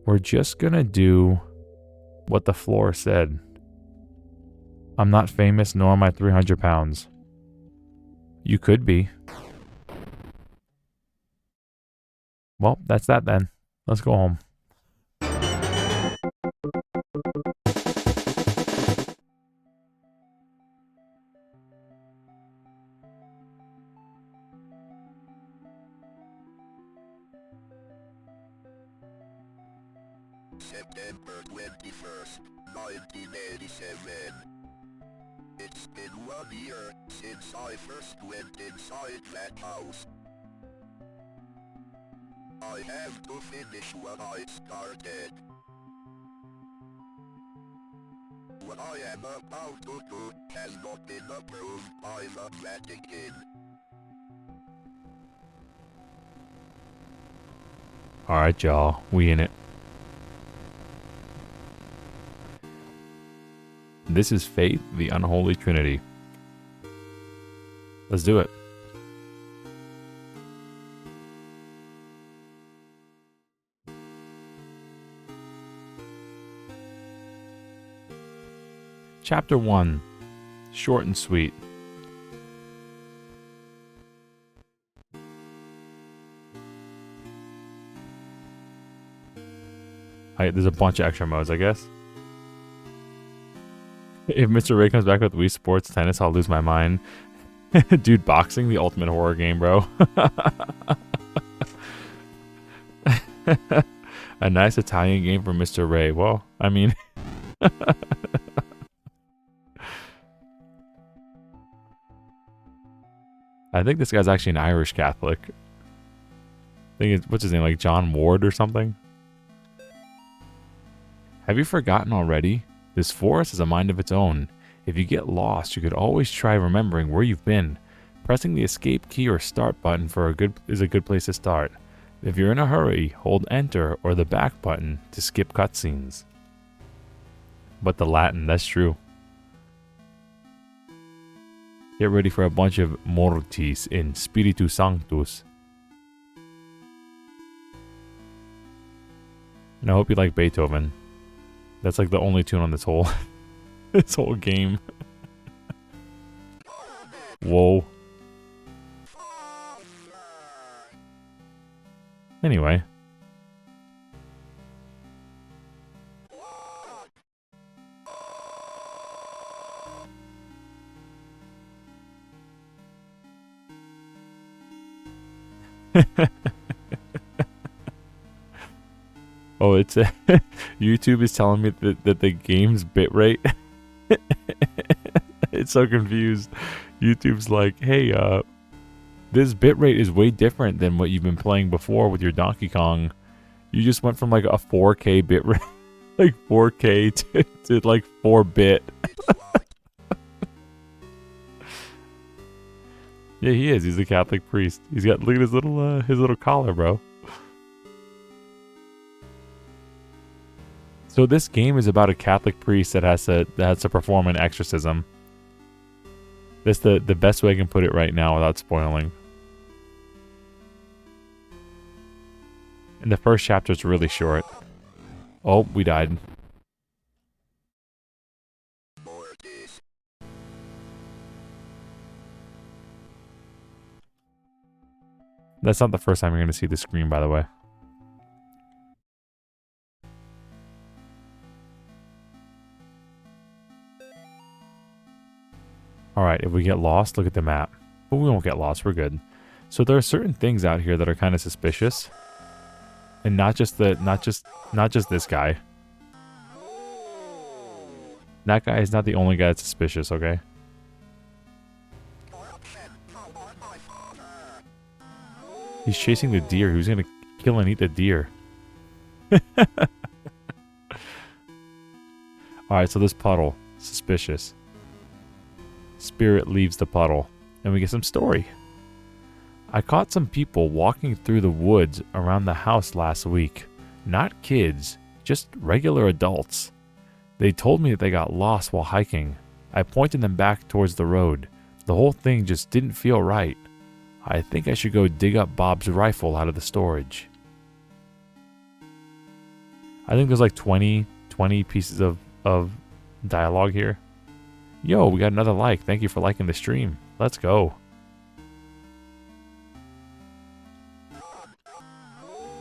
We're just gonna do what the floor said. I'm not famous, nor am I 300 pounds. You could be. Well, that's that then. Let's go home. September 21st, 1987. It's been 1 year since I first went inside that house. I have to finish what I started. What I am about to do has not been approved by the Vatican. Alright, y'all. We in it. This is Faith the Unholy Trinity. Let's do it. Chapter 1. Short and sweet. There's a bunch of extra modes, I guess. If Mr. Ray comes back with Wii Sports Tennis, I'll lose my mind. Dude, boxing, the ultimate horror game, bro. A nice Italian game for Mr. Ray. Well, I mean... I think this guy's actually an Irish Catholic. I think it's, what's his name, like John Ward or something? Have you forgotten already? This forest has a mind of its own. If you get lost, you could always try remembering where you've been. Pressing the escape key or start button is a good place to start. If you're in a hurry, hold enter or the back button to skip cutscenes. But the Latin, that's true. Get ready for a bunch of mortis in Spiritu Sanctus. And I hope you like Beethoven. That's like the only tune on this whole this whole game. Whoa. Anyway. Oh, it's YouTube is telling me that the game's bitrate. It's so confused. YouTube's like, hey, this bitrate is way different than what you've been playing before with your Donkey Kong. You just went from like a 4K bitrate, like 4K to like 4-bit. Yeah, he is. He's a Catholic priest. He's got, look at his little collar, bro. So this game is about a Catholic priest that has to perform an exorcism. That's the best way I can put it right now without spoiling. And the first chapter is really short. Oh, we died. That's not the first time you're going to see the screen, by the way. Alright, if we get lost, look at the map. But we won't get lost, we're good. So there are certain things out here that are kind of suspicious. And not just this guy. That guy is not the only guy that's suspicious, okay? He's chasing the deer. Who's gonna kill and eat the deer? Alright, so this puddle. Suspicious. Spirit leaves the puddle. And we get some story. I caught some people walking through the woods around the house last week. Not kids, just regular adults. They told me that they got lost while hiking. I pointed them back towards the road. The whole thing just didn't feel right. I think I should go dig up Bob's rifle out of the storage. I think there's like 20 pieces of dialogue here. Yo, we got another like. Thank you for liking the stream. Let's go.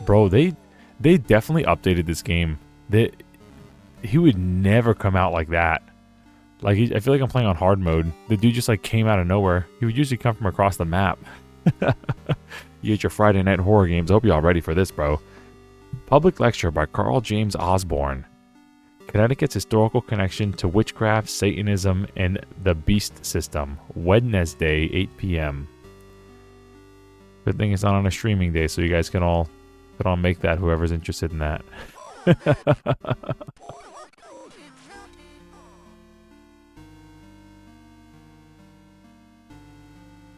Bro, they definitely updated this game. He would never come out like that. Like, I feel like I'm playing on hard mode. The dude just like came out of nowhere. He would usually come from across the map. You get your Friday night horror games. I hope y'all ready for this, bro. Public lecture by Carl James Osborne. Connecticut's historical connection to witchcraft, Satanism, and the beast system. Wednesday, 8 p.m. Good thing it's not on a streaming day, so you guys can all make that, whoever's interested in that.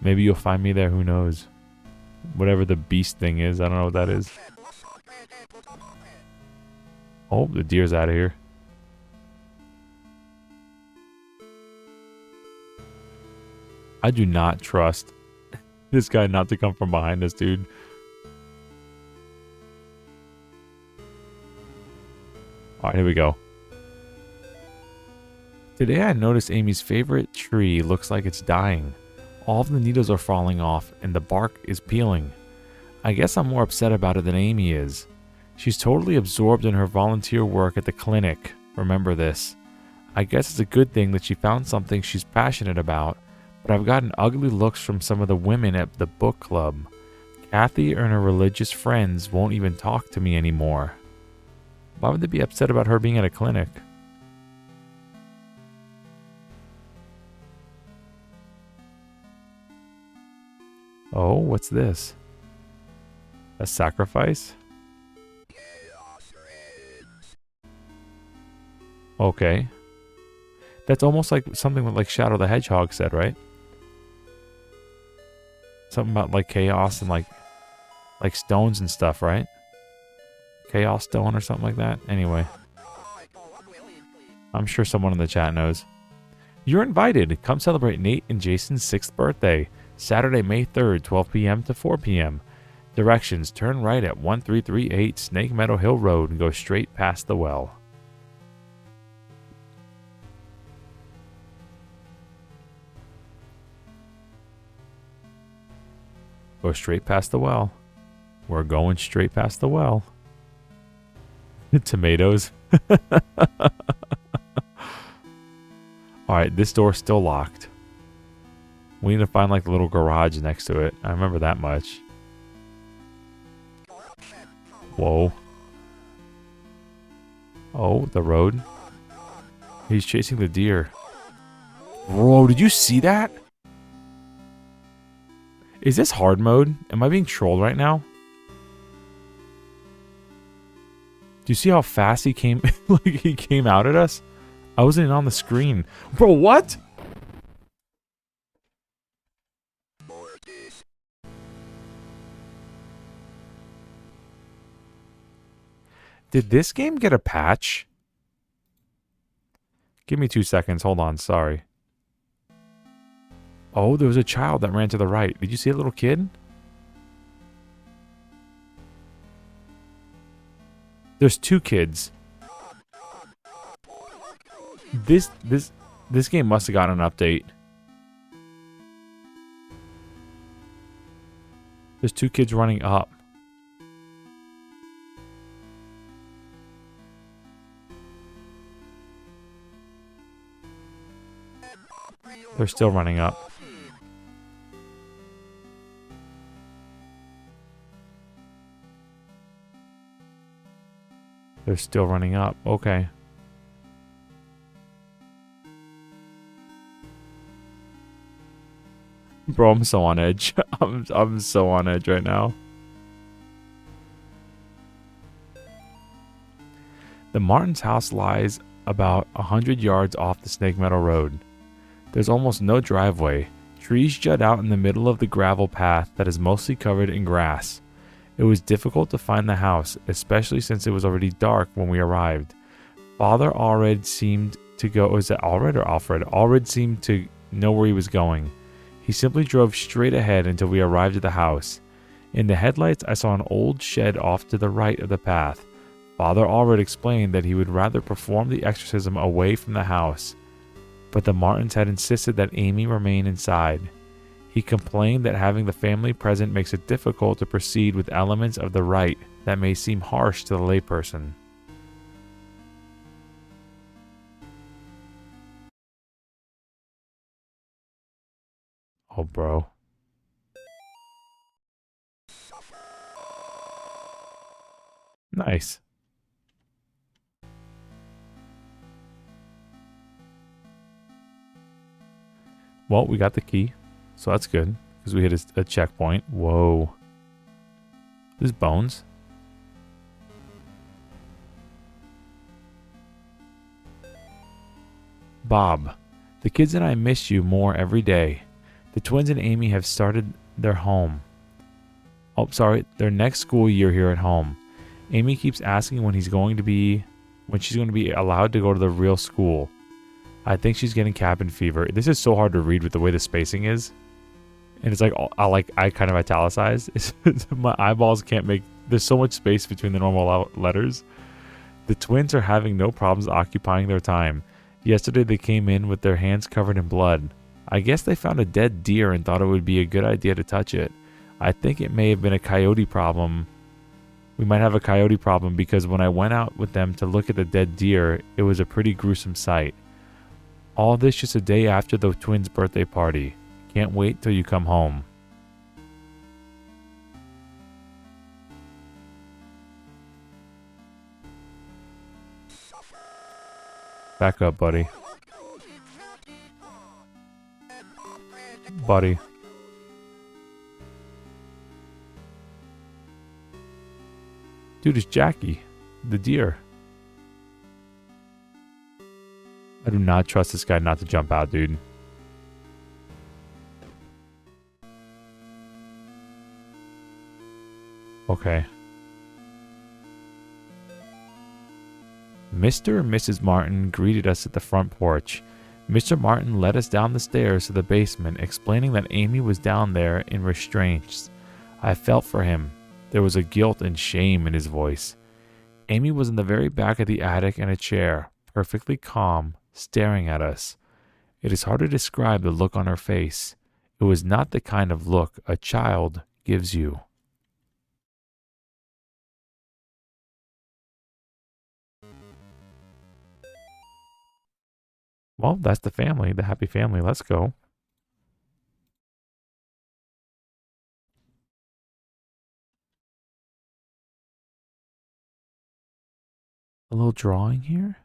Maybe you'll find me there, who knows? Whatever the beast thing is, I don't know what that is. Oh, the deer's out of here. I do not trust this guy not to come from behind us, dude. Alright, here we go. Today I noticed Amy's favorite tree looks like it's dying. All of the needles are falling off and the bark is peeling. I guess I'm more upset about it than Amy is. She's totally absorbed in her volunteer work at the clinic. Remember this. I guess it's a good thing that she found something she's passionate about, but I've gotten ugly looks from some of the women at the book club. Kathy and her religious friends won't even talk to me anymore. Why would they be upset about her being at a clinic? Oh, what's this? A sacrifice? Okay. That's almost like something that like Shadow the Hedgehog said, right? Something about like chaos and like stones and stuff, right? Chaos stone or something like that. Anyway. I'm sure someone in the chat knows. You're invited. Come celebrate Nate and Jason's 6th birthday. Saturday, May 3rd, 12 p.m. to 4 p.m. Directions: turn right at 1338 Snake Meadow Hill Road and go straight past the well. Go straight past the well. We're going straight past the well. Tomatoes. Alright, this door's still locked. We need to find like the little garage next to it. I remember that much. Whoa. Oh, the road. He's chasing the deer. Bro, did you see that? Is this hard mode? Am I being trolled right now? Do you see how fast he came? Like he came out at us? I wasn't on the screen. Bro, what? Did this game get a patch? Give me 2 seconds. Hold on. Sorry. Oh, there was a child that ran to the right. Did you see a little kid? There's 2 kids. This game must have gotten an update. There's 2 kids running up. They're still running up. They're still running up. Okay. Bro, I'm so on edge. I'm so on edge right now. The Martins' house lies about 100 yards off the Snake Meadow Road. There's almost no driveway. Trees jut out in the middle of the gravel path that is mostly covered in grass. It was difficult to find the house, especially since it was already dark when we arrived. Father Allred seemed to go... Was it Allred or Alfred? Allred seemed to know where he was going. He simply drove straight ahead until we arrived at the house. In the headlights, I saw an old shed off to the right of the path. Father Allred explained that he would rather perform the exorcism away from the house, but the Martins had insisted that Amy remain inside. He complained that having the family present makes it difficult to proceed with elements of the rite that may seem harsh to the layperson. Oh, bro. Nice. Well, we got the key, so that's good, because we hit a checkpoint. Whoa. There's bones. Bob, the kids and I miss you more every day. The twins and Amy have started their next school year here at home. Amy keeps asking when she's going to be allowed to go to the real school. I think she's getting cabin fever. This is so hard to read with the way the spacing is. And it's like, I kind of italicized. My eyeballs can't make, there's so much space between the normal letters. The twins are having no problems occupying their time. Yesterday they came in with their hands covered in blood. I guess they found a dead deer and thought it would be a good idea to touch it. I think it may have been a coyote problem. We might have a coyote problem because when I went out with them to look at the dead deer, it was a pretty gruesome sight. All this just a day after the twins' birthday party. Can't wait till you come home. Back up, buddy. Buddy. Dude, it's Jackie, the deer. I do not trust this guy not to jump out, dude. Okay. Mr. and Mrs. Martin greeted us at the front porch. Mr. Martin led us down the stairs to the basement, explaining that Amy was down there in restraints. I felt for him. There was a guilt and shame in his voice. Amy was in the very back of the attic in a chair, perfectly calm, staring at us. It is hard to describe the look on her face. It was not the kind of look a child gives you. Well, that's the family, the happy family. Let's go. A little drawing here?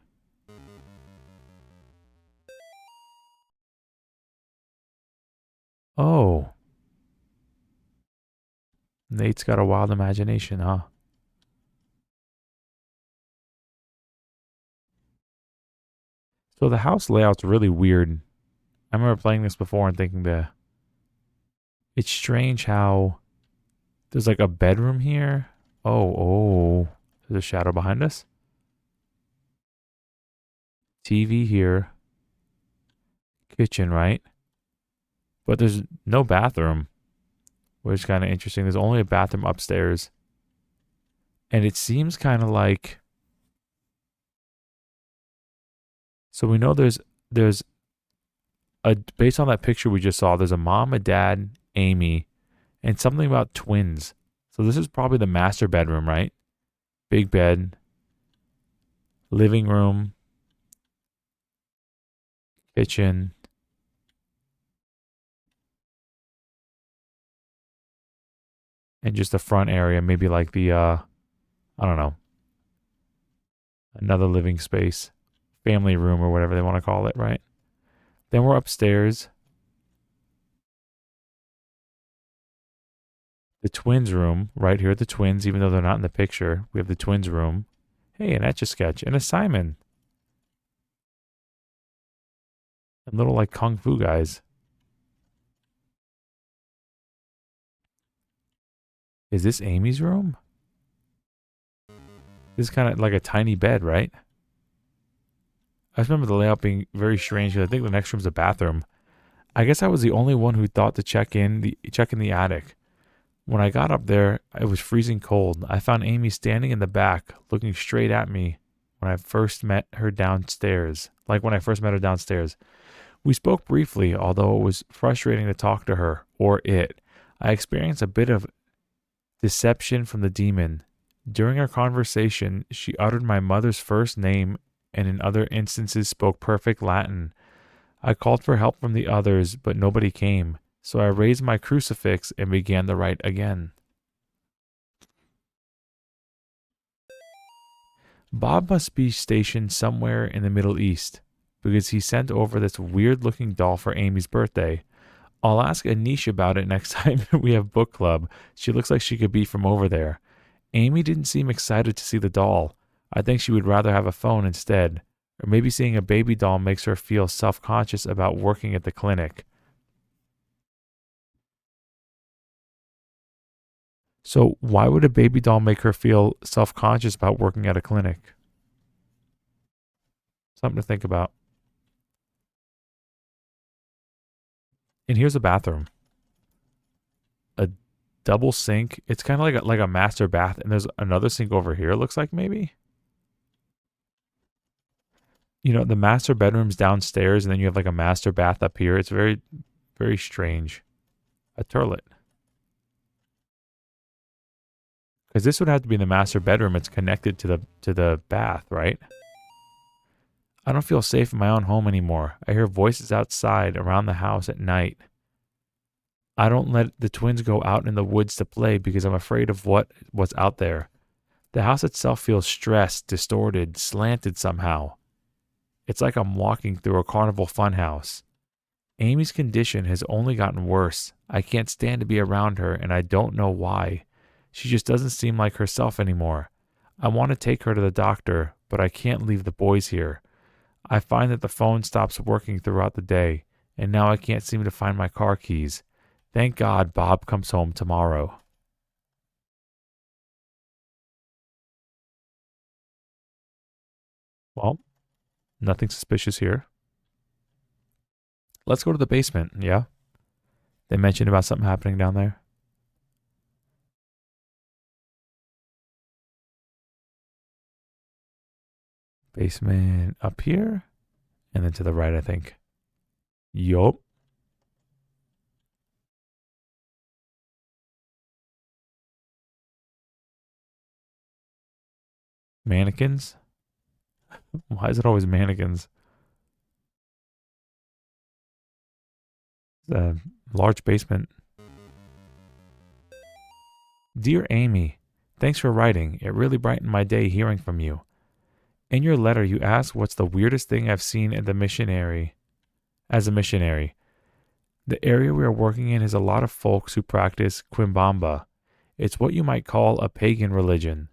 Oh. Nate's got a wild imagination, huh? So the house layout's really weird. I remember playing this before and thinking it's strange how there's like a bedroom here. Oh, there's a shadow behind us. TV here. Kitchen, right? But there's no bathroom, which is kind of interesting. There's only a bathroom upstairs. And it seems kind of like... So we know there's based on that picture we just saw, there's a mom, a dad, Amy, and something about twins. So this is probably the master bedroom, right? Big bed, living room, kitchen, and just the front area, maybe like the, I don't know, another living space, family room or whatever they want to call it, right? Then we're upstairs. The twins room, right here at the twins, even though they're not in the picture. We have the twins room. Hey, an Etch-a-Sketch and a Simon. And little like Kung Fu guys. Is this Amy's room? This is kind of like a tiny bed, right? I just remember the layout being very strange. I think the next room's a bathroom. I guess I was the only one who thought to check in the attic. When I got up there, it was freezing cold. I found Amy standing in the back, looking straight at me when I first met her downstairs. We spoke briefly, although it was frustrating to talk to her, or it. I experienced a bit of deception from the demon. During our conversation, she uttered my mother's first name and in other instances spoke perfect Latin. I called for help from the others, but nobody came, so I raised my crucifix and began to write again. Bob must be stationed somewhere in the Middle East, because he sent over this weird-looking doll for Amy's birthday. I'll ask Anish about it next time we have book club. She looks like she could be from over there. Amy didn't seem excited to see the doll. I think she would rather have a phone instead. Or maybe seeing a baby doll makes her feel self-conscious about working at the clinic. So why would a baby doll make her feel self-conscious about working at a clinic? Something to think about. And here's a bathroom. A double sink. It's kind of like a master bath. And there's another sink over here, it looks like maybe. You know, the master bedroom's downstairs and then you have like a master bath up here. It's very, very strange. A toilet. Because this would have to be the master bedroom. It's connected to the bath, right? I don't feel safe in my own home anymore. I hear voices outside around the house at night. I don't let the twins go out in the woods to play because I'm afraid of what's out there. The house itself feels stressed, distorted, slanted somehow. It's like I'm walking through a carnival funhouse. Amy's condition has only gotten worse. I can't stand to be around her and I don't know why. She just doesn't seem like herself anymore. I want to take her to the doctor, but I can't leave the boys here. I find that the phone stops working throughout the day, and now I can't seem to find my car keys. Thank God Bob comes home tomorrow. Well, nothing suspicious here. Let's go to the basement, yeah? They mentioned about something happening down there. Basement up here, and then to the right, I think. Yup. Mannequins? Why is it always mannequins? It's a large basement. Dear Amy, thanks for writing. It really brightened my day hearing from you. In your letter, you asked what's the weirdest thing I've seen as a missionary. The area we are working in has a lot of folks who practice Quimbamba. It's what you might call a pagan religion.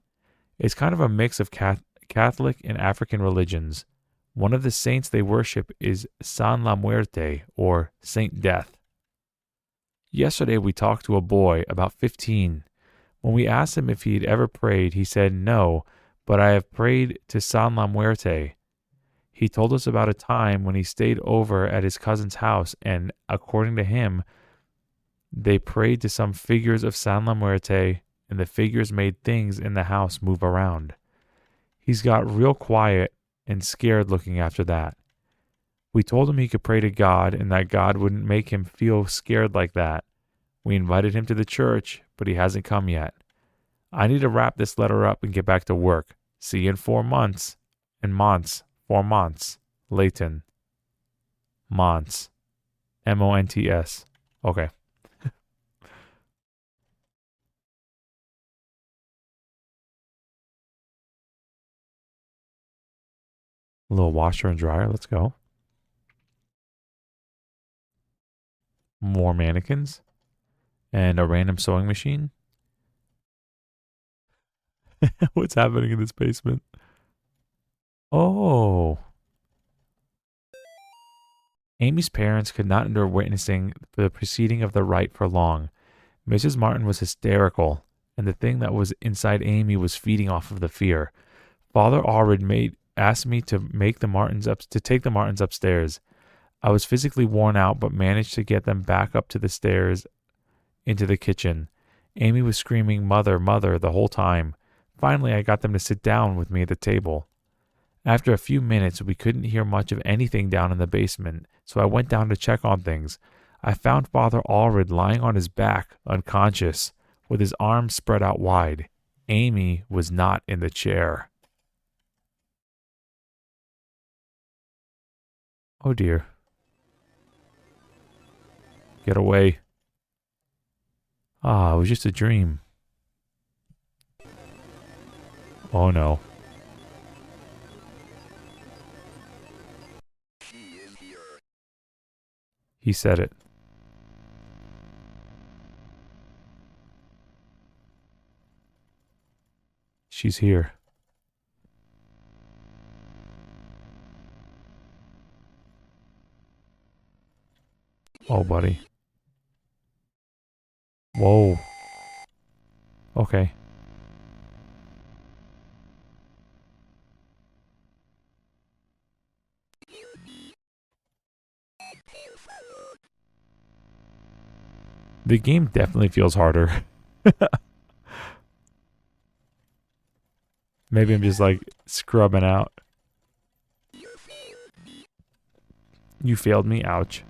It's kind of a mix of Catholic and African religions. One of the saints they worship is San La Muerte, or Saint Death. Yesterday we talked to a boy, about 15. When we asked him if he had ever prayed, he said no, but I have prayed to San La Muerte. He told us about a time when he stayed over at his cousin's house and, according to him, they prayed to some figures of San La Muerte and the figures made things in the house move around. He's got real quiet and scared looking after that. We told him he could pray to God and that God wouldn't make him feel scared like that. We invited him to the church, but he hasn't come yet. I need to wrap this letter up and get back to work. See you in 4 months. 4 months. Leighton. Monts. Monts. Okay. A little washer and dryer. Let's go. More mannequins. And a random sewing machine. What's happening in this basement? Oh. Amy's parents could not endure witnessing the proceeding of the rite for long. Mrs. Martin was hysterical, and the thing that was inside Amy was feeding off of the fear. Father Allred asked me to take the Martins upstairs. I was physically worn out, but managed to get them back up to the stairs into the kitchen. Amy was screaming, "Mother, mother," the whole time. Finally, I got them to sit down with me at the table. After a few minutes, we couldn't hear much of anything down in the basement, so I went down to check on things. I found Father Allred lying on his back, unconscious, with his arms spread out wide. Amy was not in the chair. Oh dear. Get away. Ah, it was just a dream. Oh no. She is here. He said it. She's here. Oh, buddy. Whoa. Okay. The game definitely feels harder. Maybe I'm just like scrubbing out. You failed me, ouch.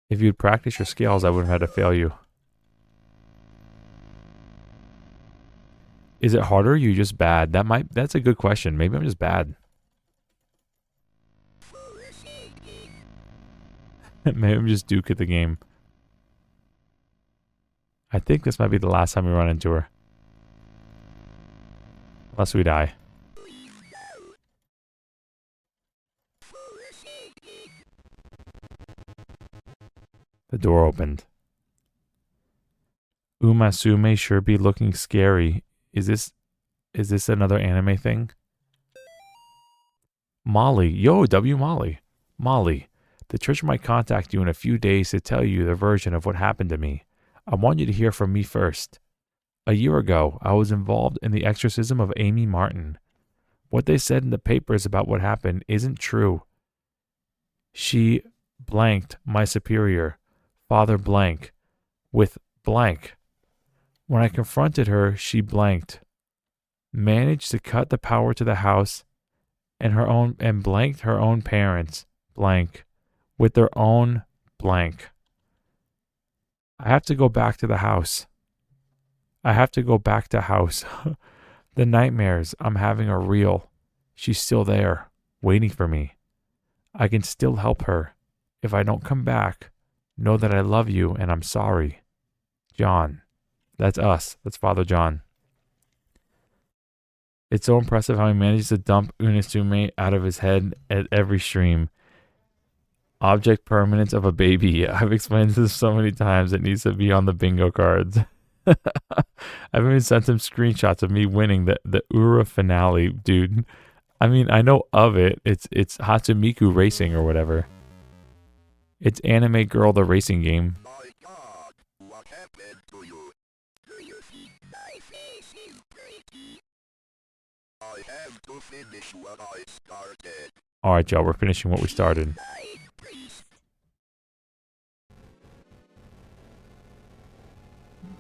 If you'd practiced your scales, I wouldn't have had to fail you. Is it harder or are you just bad? That's a good question. Maybe I'm just bad. Maybe I'm just Duke at the game. I think this might be the last time we run into her. Unless we die. The door opened. Umasume sure be looking scary. Is this another anime thing? Molly. Yo, W. Molly. Molly, the church might contact you in a few days to tell you their version of what happened to me. I want you to hear from me first. A year ago, I was involved in the exorcism of Amy Martin. What they said in the papers about what happened isn't true. She blanked my superior, Father Blank, with blank. When I confronted her, she blanked. Managed to cut the power to the house and blanked her own parents, blank, with their own blank. I have to go back to the house. I have to go back to house. The nightmares I'm having are real. She's still there, waiting for me. I can still help her. If I don't come back, know that I love you and I'm sorry. John. That's us. That's Father John. It's so impressive how he manages to dump Unasume out of his head at every stream. Object permanence of a baby. I've explained this so many times it needs to be on the bingo cards. I've even sent him screenshots of me winning the Ura finale, dude. I mean, I know of it. It's Hatsumiku Racing or whatever. It's Anime Girl the racing game. My God, what happened to you? Do you think my face is pretty? I have to finish what I started. Alright, y'all, we're finishing what we started.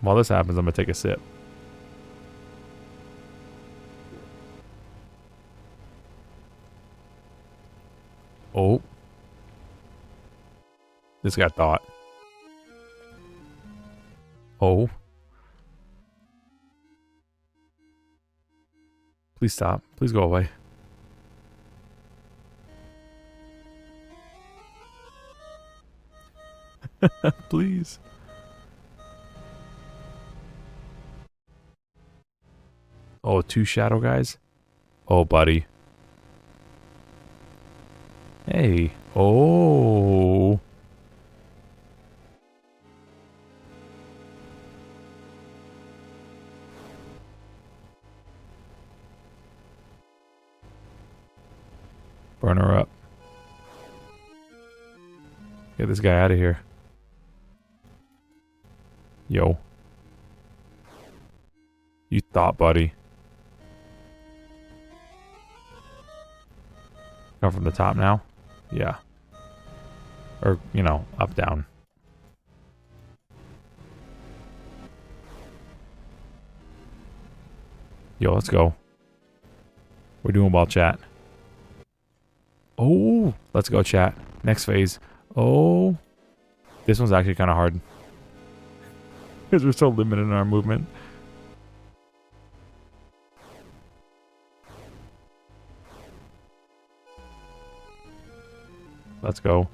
While this happens, I'm gonna take a sip. Oh. This got thought. Oh. Please stop. Please go away. Please. Oh, 2 shadow guys? Oh, buddy. Hey. Oh. Burn her up. Get this guy out of here. Yo. You thought, buddy. Come from the top now? Yeah. Or, you know, up, down. Yo, let's go. We're doing well, chat. Oh, let's go, chat. Next phase. Oh. This one's actually kind of hard. Because we're so limited in our movement. Let's go.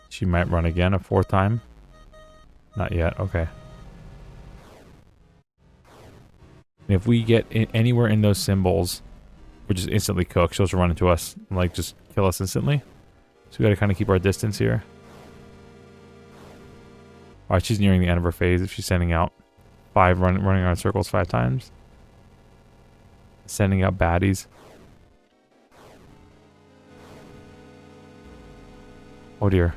She might run again a fourth time. Not yet. Okay. And if we get anywhere in those symbols, we're just instantly cooked. She'll just run into us and like just kill us instantly. So we gotta kind of keep our distance here. Alright, she's nearing the end of her phase if she's sending out running around in circles 5 times. Sending out baddies. Oh dear.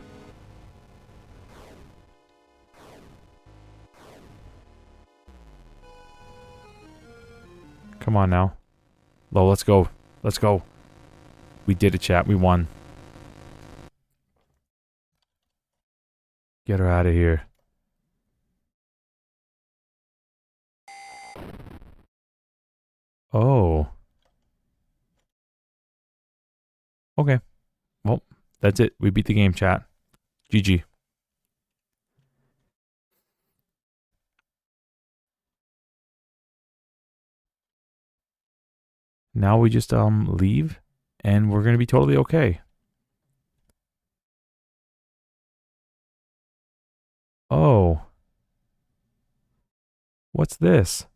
Come on now. Lo, let's go. Let's go. We did it, chat. We won. Get her out of here. Oh. Okay. Well, that's it. We beat the game, chat. GG. Now we just leave and we're going to be totally okay. Oh. What's this?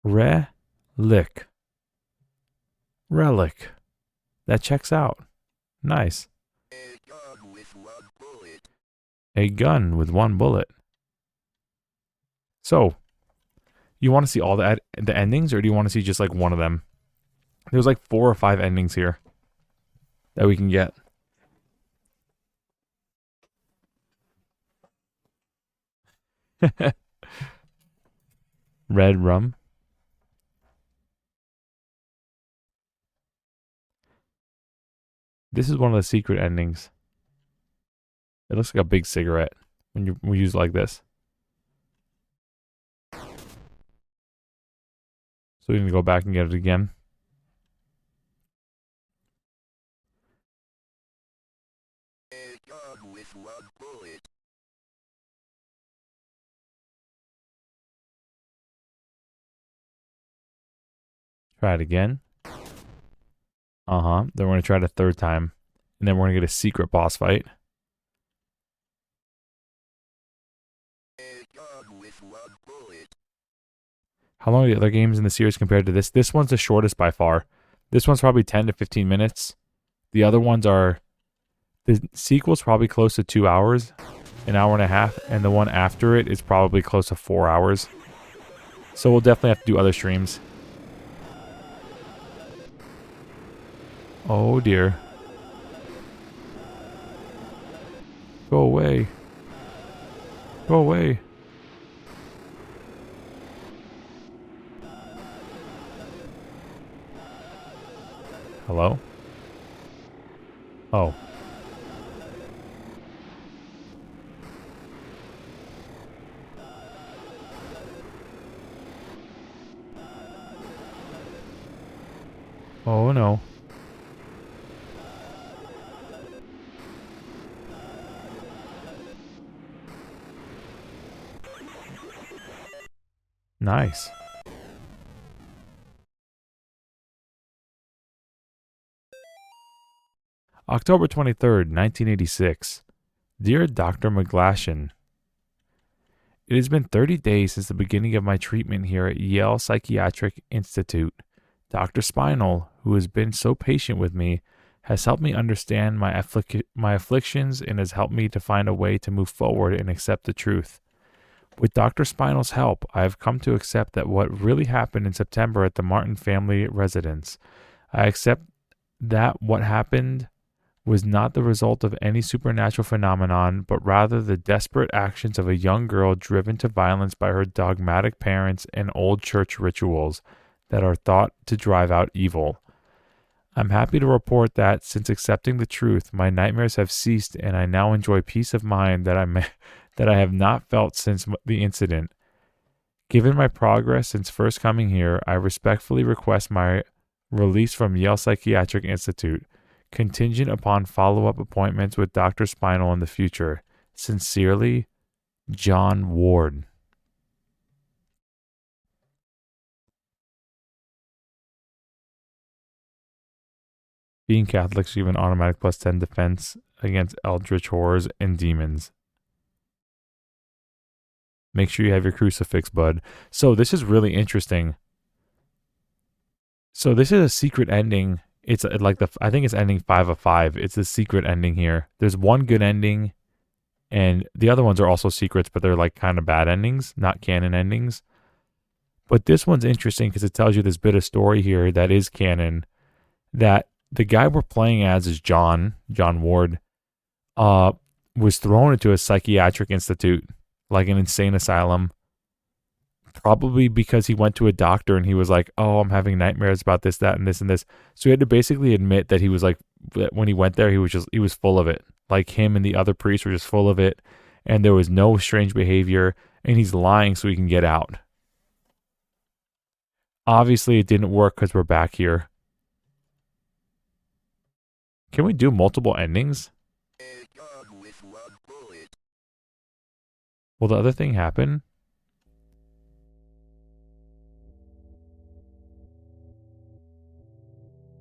Relic. Relic. That checks out. Nice. A gun with 1 bullet. A gun with 1 bullet. So, you want to see all the endings, or do you want to see just like one of them? There's like 4 or 5 endings here that we can get. Red rum. This is one of the secret endings. It looks like a big cigarette when you use it like this. So we're going to go back and get it again. A gun with 1 bullet. Try it again. Then we're going to try it a 3rd time. And then we're going to get a secret boss fight. A gun with 1 bullet. How long are the other games in the series compared to this? This one's the shortest by far. This one's probably 10 to 15 minutes. The other ones are... The sequel's probably close to 2 hours. An hour and a half. And the one after it is probably close to 4 hours. So we'll definitely have to do other streams. Oh dear. Go away. Go away. Hello? Oh. Oh no. Nice. October 23rd, 1986. Dear Dr. McGlashan, it has been 30 days since the beginning of my treatment here at Yale Psychiatric Institute. Dr. Spinal, who has been so patient with me, has helped me understand my afflictions and has helped me to find a way to move forward and accept the truth. With Dr. Spinal's help, I have come to accept that what really happened in September at the Martin family residence. I accept that what happened was not the result of any supernatural phenomenon, but rather the desperate actions of a young girl driven to violence by her dogmatic parents and old church rituals that are thought to drive out evil. I'm happy to report that, since accepting the truth, my nightmares have ceased and I now enjoy peace of mind that I have not felt since the incident. Given my progress since first coming here, I respectfully request my release from Yale Psychiatric Institute, contingent upon follow-up appointments with Dr. Spinal in the future. Sincerely, John Ward. Being Catholic should give an automatic plus 10 defense against eldritch horrors and demons. Make sure you have your crucifix, bud. So this is really interesting. So this is a secret ending. It's like I think it's ending 5 of 5. It's a secret ending here. There's one good ending, and the other ones are also secrets, but they're like kind of bad endings, not canon endings. But this one's interesting because it tells you this bit of story here that is canon, that the guy we're playing as is John Ward, was thrown into a psychiatric institute, like an insane asylum, probably because he went to a doctor and he was like, oh, I'm having nightmares about this, that, and this, and this. So he had to basically admit that he was like, when he went there, he was full of it. Like him and the other priests were just full of it. And there was no strange behavior, and he's lying so he can get out. Obviously, it didn't work because we're back here. Can we do multiple endings? Will the other thing happen?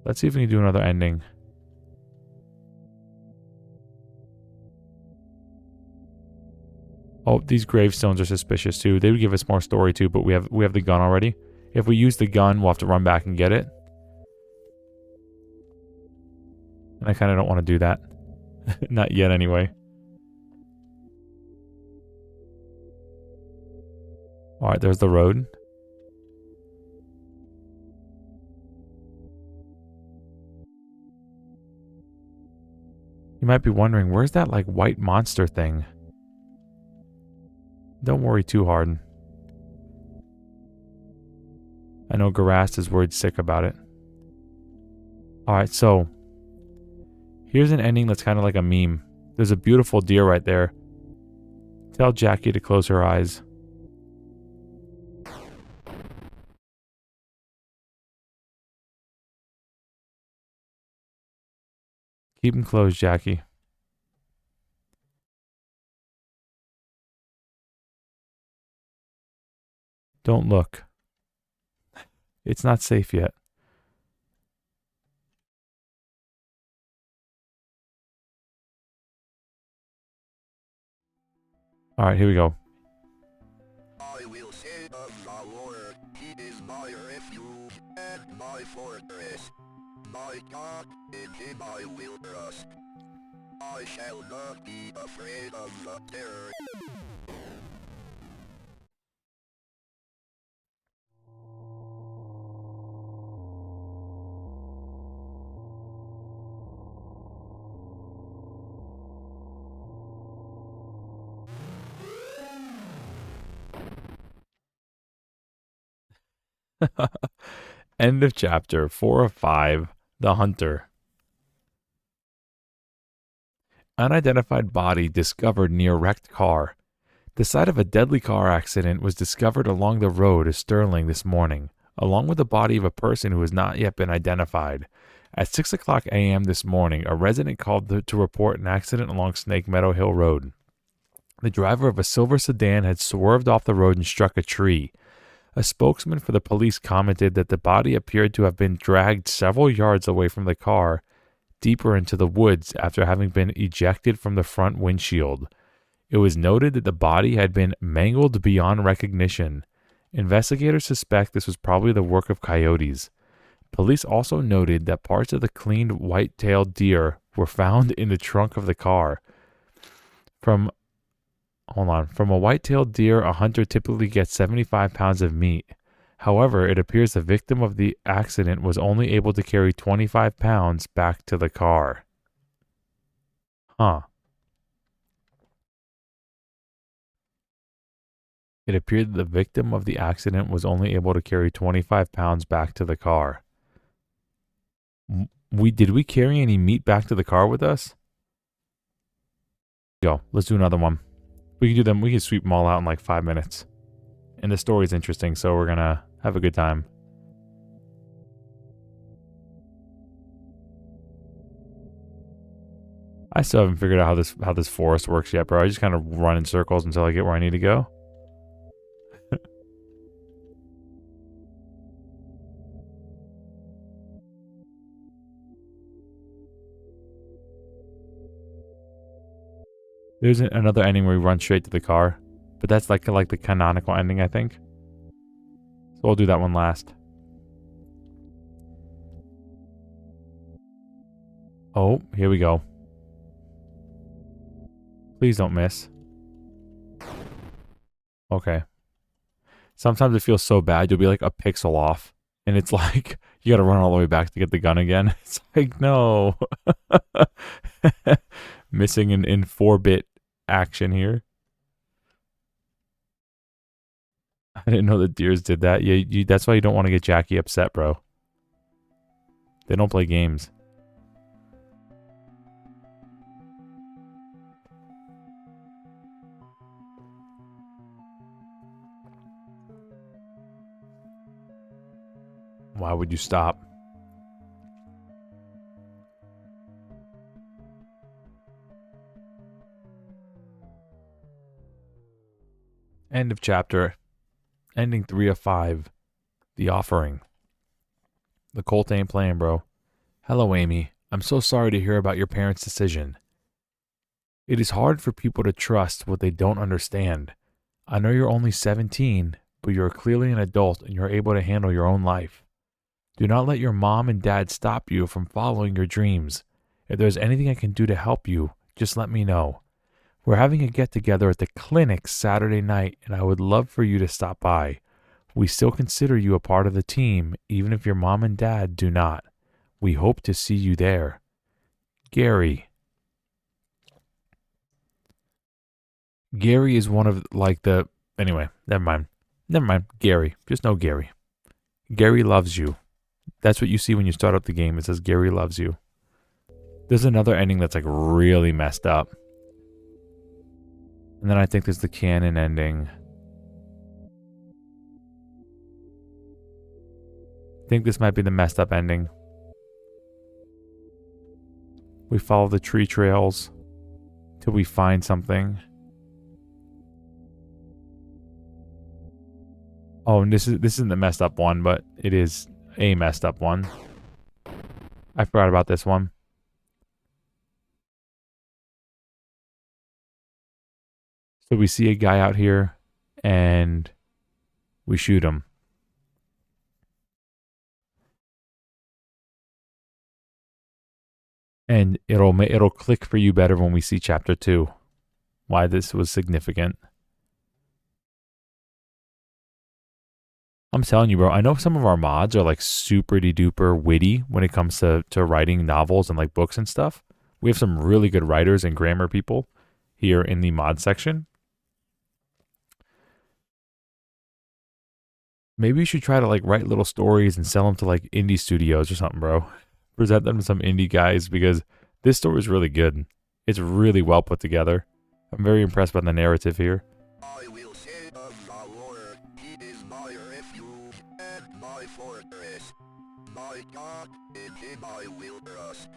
Let's see if we can do another ending. Oh, these gravestones are suspicious too. They would give us more story too, but we have the gun already. If we use the gun, we'll have to run back and get it. And I kind of don't want to do that. Not yet anyway. Alright, there's the road. You might be wondering, where's that like white monster thing? Don't worry too hard. I know Garast is worried sick about it. Alright, so here's an ending that's kind of like a meme. There's a beautiful deer right there. Tell Jackie to close her eyes. Keep them closed, Jackie. Don't look. It's not safe yet. Alright, here we go. I will say of the Lord, He is my refuge and my fortress. My God, in Him I will trust. I shall not be afraid of the terror. End of chapter 4 of 5. The Hunter. Unidentified body discovered near wrecked car. The site of a deadly car accident was discovered along the road to Sterling this morning, along with the body of a person who has not yet been identified. At 6 o'clock a.m. this morning, a resident called to report an accident along Snake Meadow Hill Road. The driver of a silver sedan had swerved off the road and struck a tree. A spokesman for the police commented that the body appeared to have been dragged several yards away from the car, deeper into the woods after having been ejected from the front windshield. It was noted that the body had been mangled beyond recognition. Investigators suspect this was probably the work of coyotes. Police also noted that parts of the cleaned white-tailed deer were found in the trunk of the car. From a white-tailed deer, a hunter typically gets 75 pounds of meat. However, it appears the victim of the accident was only able to carry 25 pounds back to the car. Huh. It appeared that the victim of the accident was only able to carry 25 pounds back to the car. Did we carry any meat back to the car with us? Go. Let's do another one. We can do them. We can sweep them all out in like 5 minutes. And the story's interesting, so we're gonna have a good time. I still haven't figured out how this forest works yet, bro. I just kind of run in circles until I get where I need to go. There's another ending where we run straight to the car, but that's like the canonical ending, I think. So we'll do that one last. Oh, here we go. Please don't miss. Okay. Sometimes it feels so bad, you'll be like a pixel off. And it's like, you gotta run all the way back to get the gun again. It's like, no. Missing in 4-bit action here. I didn't know the deers did that. Yeah, that's why you don't want to get Jackie upset, bro. They don't play games. Why would you stop? End of chapter. Ending 3 of 5. The Offering. The Colt ain't playing, bro. Hello, Amy. I'm so sorry to hear about your parents' decision. It is hard for people to trust what they don't understand. I know you're only 17, but you're clearly an adult and you're able to handle your own life. Do not let your mom and dad stop you from following your dreams. If there's anything I can do to help you, just let me know. We're having a get-together at the clinic Saturday night, and I would love for you to stop by. We still consider you a part of the team, even if your mom and dad do not. We hope to see you there. Gary. Gary is one of, anyway, never mind. Gary. Just know Gary. Gary loves you. That's what you see when you start up the game. It says Gary loves you. There's another ending that's like really messed up. And then I think there's the canon ending. I think this might be the messed up ending. We follow the tree trails till we find something. Oh, and this isn't the messed up one, but it is a messed up one. I forgot about this one. So we see a guy out here and we shoot him. And it'll click for you better when we see chapter 2. Why this was significant. I'm telling you, bro, I know some of our mods are like super duper witty when it comes to writing novels and like books and stuff. We have some really good writers and grammar people here in the mod section. Maybe you should try to like write little stories and sell them to like indie studios or something, bro. Present them to some indie guys because this story is really good. It's really well put together. I'm very impressed by the narrative here. I will say of the Lord, He is my refuge and my fortress. My God, in Him I will trust.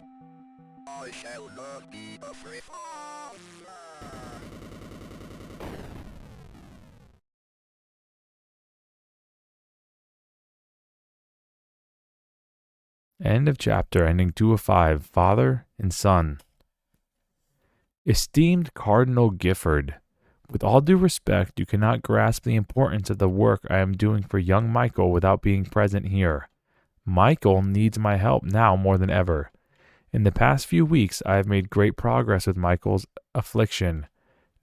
I shall not be afraid. End of chapter, ending 2 of 5, Father and Son. Esteemed Cardinal Gifford, with all due respect, you cannot grasp the importance of the work I am doing for young Michael without being present here. Michael needs my help now more than ever. In the past few weeks, I have made great progress with Michael's affliction.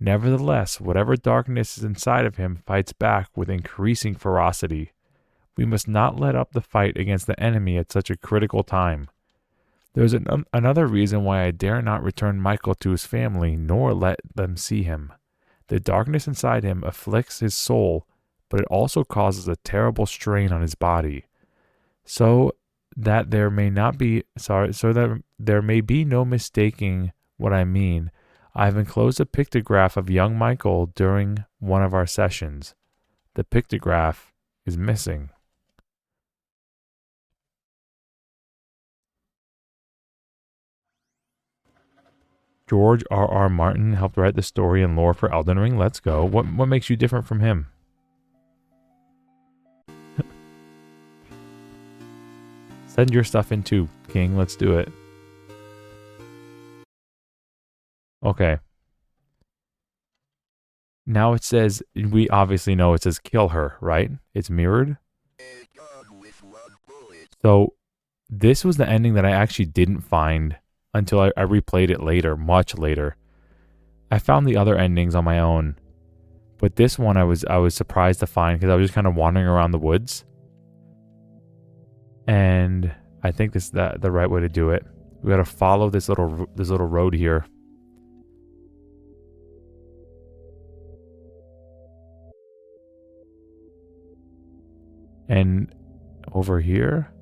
Nevertheless, whatever darkness is inside of him fights back with increasing ferocity. We must not let up the fight against the enemy at such a critical time. There's another reason why I dare not return Michael to his family, nor let them see him. The darkness inside him afflicts his soul, but it also causes a terrible strain on his body. So that there may be no mistaking what I mean, I have enclosed a pictograph of young Michael during one of our sessions. The pictograph is missing. George R.R. Martin helped write the story and lore for Elden Ring. Let's go. What makes you different from him? Send your stuff in too, King. Let's do it. Okay. Now it says, we obviously know it says kill her, right? It's mirrored. So this was the ending that I actually didn't find until I replayed it later, much later. I found the other endings on my own, but this one I was surprised to find because I was just kind of wandering around the woods. And I think this is the right way to do it. We got to follow this little road here. And over here,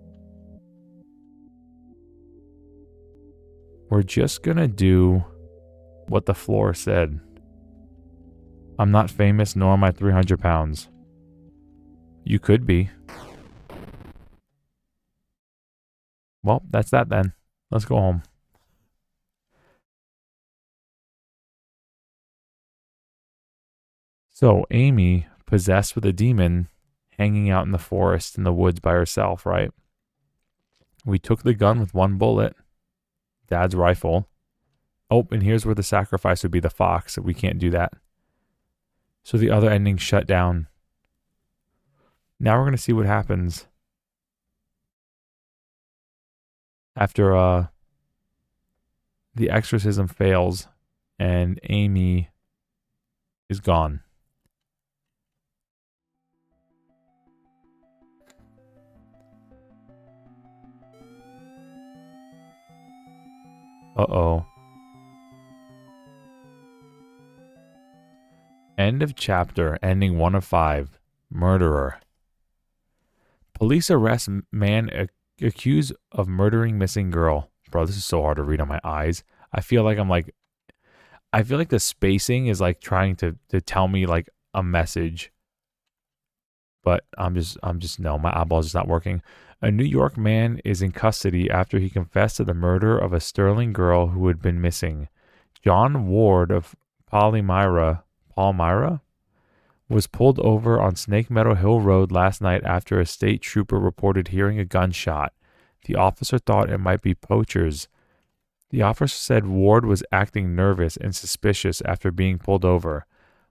we're just going to do what the floor said. I'm not famous, nor am I 300 pounds. You could be. Well, that's that then. Let's go home. So, Amy, possessed with a demon, hanging out in the forest in the woods by herself, right? We took the gun with one bullet. Dad's rifle. Oh, and here's where the sacrifice would be the fox. We can't do that. So the other ending shut down. Now we're going to see what happens after the exorcism fails and Amy is gone. Uh-oh. End of chapter, ending 1 of 5. Murderer. Police arrest man accused of murdering missing girl. Bro, this is so hard to read on my eyes. I feel like the spacing is like trying to tell me like a message. But I'm just no, my eyeball's just not working. A New York man is in custody after he confessed to the murder of a Sterling girl who had been missing. John Ward of Palmyra was pulled over on Snake Meadow Hill Road last night after a state trooper reported hearing a gunshot. The officer thought it might be poachers. The officer said Ward was acting nervous and suspicious after being pulled over.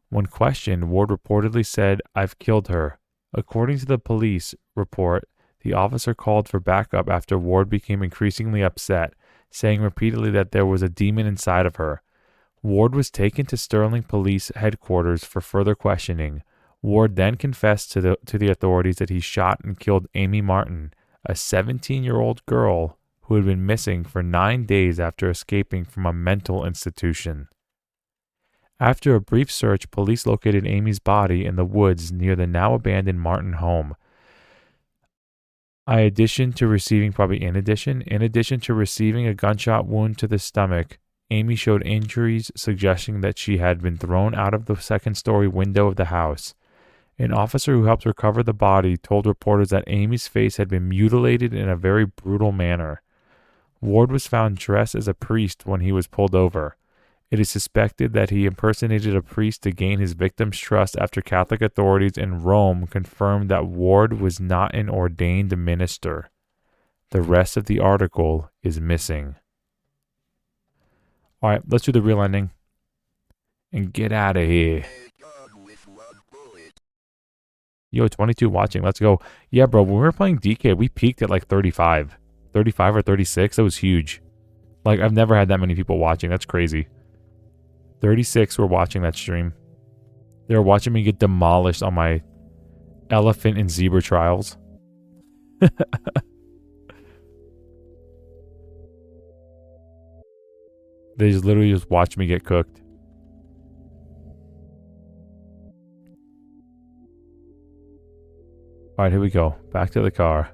When questioned, Ward reportedly said, "I've killed her." According to the police report, the officer called for backup after Ward became increasingly upset, saying repeatedly that there was a demon inside of her. Ward was taken to Sterling Police Headquarters for further questioning. Ward then confessed to the authorities that he shot and killed Amy Martin, a 17-year-old girl who had been missing for 9 days after escaping from a mental institution. After a brief search, police located Amy's body in the woods near the now abandoned Martin home. In addition to receiving a gunshot wound to the stomach, Amy showed injuries suggesting that she had been thrown out of the second-story window of the house. An officer who helped recover the body told reporters that Amy's face had been mutilated in a very brutal manner. Ward was found dressed as a priest when he was pulled over. It is suspected that he impersonated a priest to gain his victim's trust after Catholic authorities in Rome confirmed that Ward was not an ordained minister. The rest of the article is missing. All right, let's do the real ending and get out of here. Yo, 22 watching. Let's go. Yeah, bro, when we were playing DK, we peaked at like 35 or 36. That was huge. Like, I've never had that many people watching. That's crazy. 36 were watching that stream. They were watching me get demolished on my elephant and zebra trials. They just literally just watch me get cooked. Alright, here we go. Back to the car.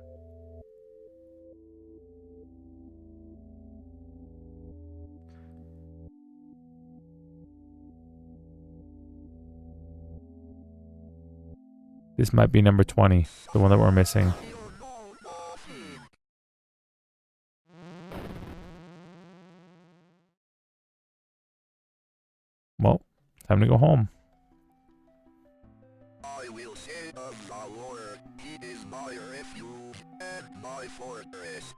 This might be number 20, the one that we're missing. Well, time to go home. I will say of the Lord, He is my refuge and my fortress.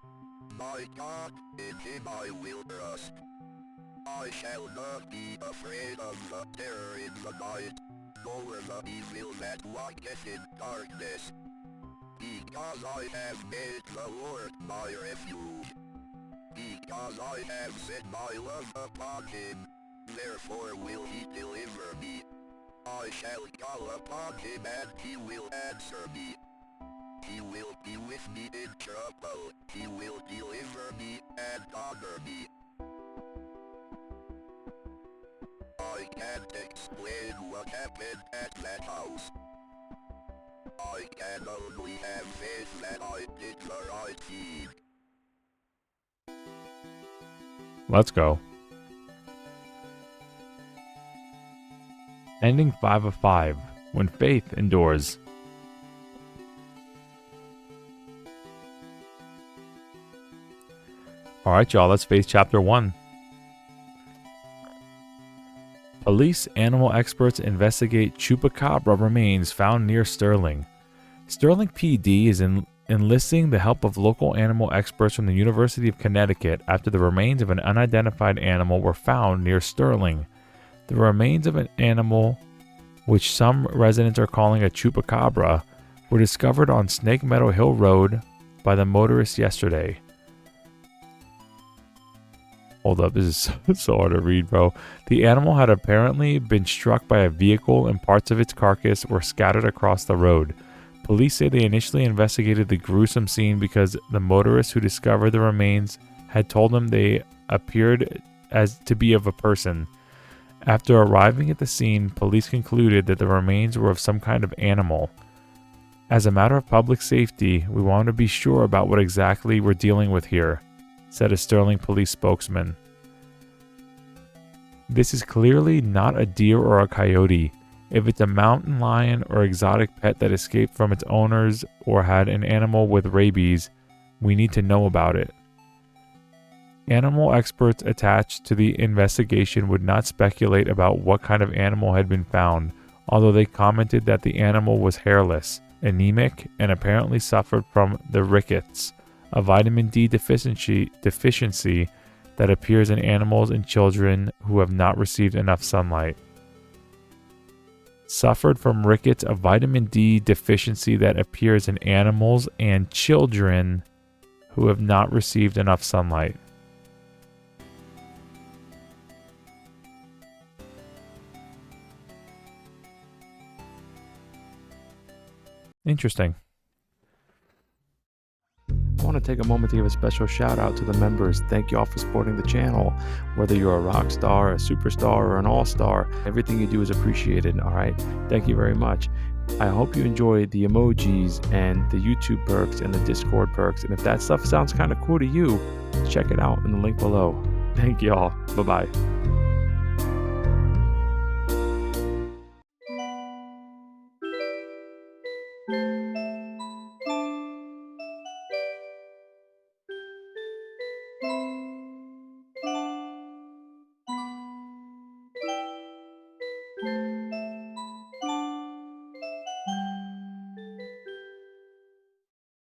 My God, in Him I will trust. I shall not be afraid of the terror in the night, nor the evil that walketh in darkness. Because I have made the Lord my refuge. Because I have set my love upon Him, therefore will He deliver me. I shall call upon Him and He will answer me. He will be with me in trouble. He will deliver me and honor me. I can't explain what happened at that house. I can only have faith that I did the right thing. Let's go. Ending 5 of 5. When faith endures. Alright, y'all, let's face chapter 1. Police animal experts investigate chupacabra remains found near Sterling. Sterling PD is enlisting the help of local animal experts from the University of Connecticut after the remains of an unidentified animal were found near Sterling. The remains of an animal, which some residents are calling a chupacabra, were discovered on Snake Meadow Hill Road by the motorist yesterday. Hold up, this is so hard to read, bro. The animal had apparently been struck by a vehicle and parts of its carcass were scattered across the road. Police say they initially investigated the gruesome scene because the motorist who discovered the remains had told them they appeared as to be of a person. After arriving at the scene, police concluded that the remains were of some kind of animal. As a matter of public safety, we want to be sure about what exactly we're dealing with here, said a Sterling police spokesman. This is clearly not a deer or a coyote. If it's a mountain lion or exotic pet that escaped from its owners or had an animal with rabies, we need to know about it. Animal experts attached to the investigation would not speculate about what kind of animal had been found, although they commented that the animal was hairless, anemic, and apparently suffered from the rickets, a vitamin D deficiency that appears in animals and children who have not received enough sunlight. Suffered from rickets, a vitamin D deficiency that appears in animals and children who have not received enough sunlight. Interesting. I want to take a moment to give a special shout out to the members. Thank you all for supporting the channel. Whether you're a rock star, a superstar, or an all-star, everything you do is appreciated, all right? Thank you very much. I hope you enjoy the emojis and the YouTube perks and the Discord perks. And if that stuff sounds kind of cool to you, check it out in the link below. Thank you all. Bye-bye.